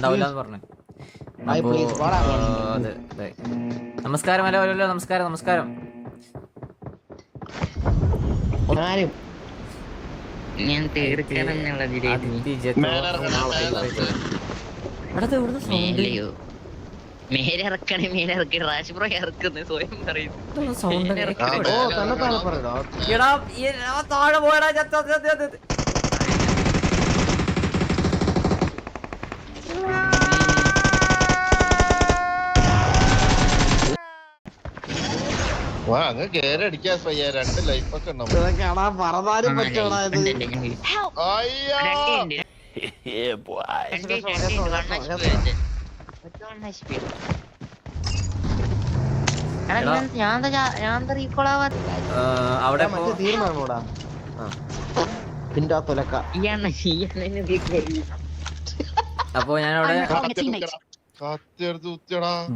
ഉണ്ടാവില്ല എന്ന് പറഞ്ഞു. നമസ്കാരം. ഹലോ ഹലോ നമസ്കാരം നമസ്കാരം. ഞാൻ മേലിറക്കണേ മേലിറക്കി റാഷ് ബ്രോ ഇറക്കുന്നു സ്വയം പറയുന്നു. താഴെ പോയടാ. അങ്ങ് കേറി അടിക്കാൻ രണ്ട് ലൈഫൊക്കെ അവിടെ അപ്പൊ ഞാനവിടെ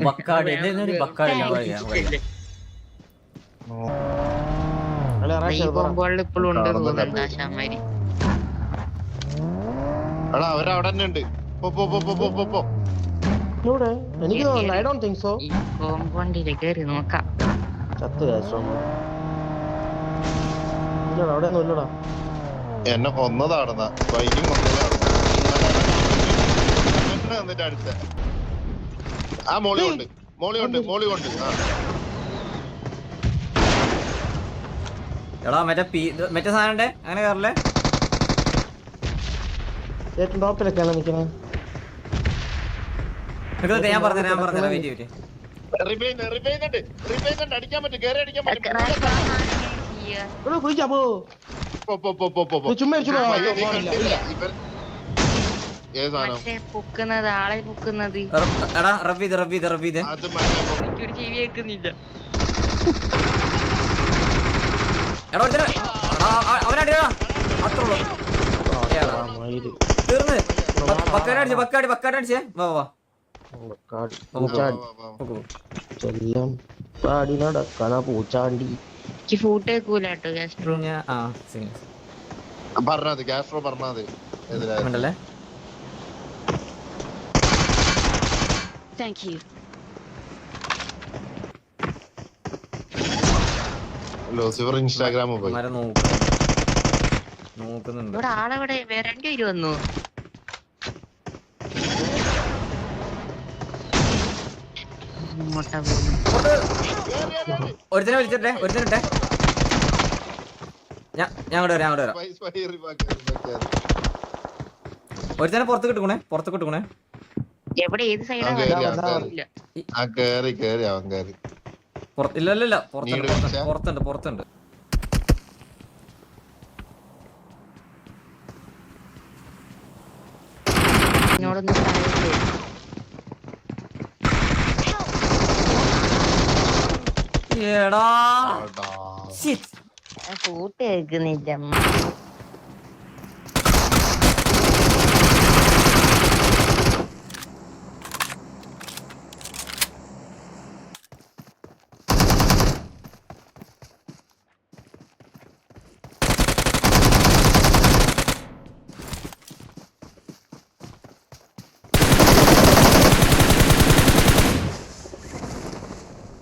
ബക്കാട് ബക്കാട് ഇപ്പോഴും ഉണ്ട് തോന്നുന്നുണ്ട് ആശാമാരി. അവരവിടെ തന്നെ ഉണ്ട്. കോമ്പൗണ്ടില് കേറി നോക്കാം. എന്നെ കൊന്നതാണെന്ന വന്നിട്ട് അടുത്ത ആ മോളിയുണ്ട് മോളിയുണ്ട് മോളിയുണ്ട്. എടാ മറ്റേ സാധനം അങ്ങനെ കയറല്ലേ. ഏറ്റവും ടോപ്പിലൊക്കെയാണ് നിൽക്കുന്നത്. ഞാൻ പറഞ്ഞ വെയിറ്റ് അടിക്കാൻ പറ്റും കേറി അടിക്കാൻ പറ്റും. പൊക്കുന്നത് ആളെ പൊക്കുന്നത് എനിക്കൊരു ചെവി കേൾക്കുന്നില്ല. തീർന്ന് ബക്കാടടിച്ചേ. വാ വാ പാടി നടക്കണ പൂച്ചാണ്ടി. ഫൂട്ട് കേൾക്കൂലോ ഗാസ്ട്രോ. പറഞ്ഞത് ഗ്യാസ്ട്രോ പറഞ്ഞത് ഉണ്ടല്ലേ. Thank you. ലൂസിഫർ ഇൻസ്റ്റാഗ്രാമിൽ പോയി നോക്കുന്നുണ്ട്. ഇവിടെ ആളെവിടെ വേറെ 2 പേര് വന്നു. ഒരുത്തനെ വിളിച്ചിട്ടെ ഞാൻ അങ്ങോട്ട് വരാം ഒരുത്തനെ പുറത്ത് കിട്ടുക്കണേ. എവിടെ ഏത് സൈഡാ? ഇല്ല പുറത്തുണ്ട്. ഫൂട്ട് കേൾക്കുന്നില്ല.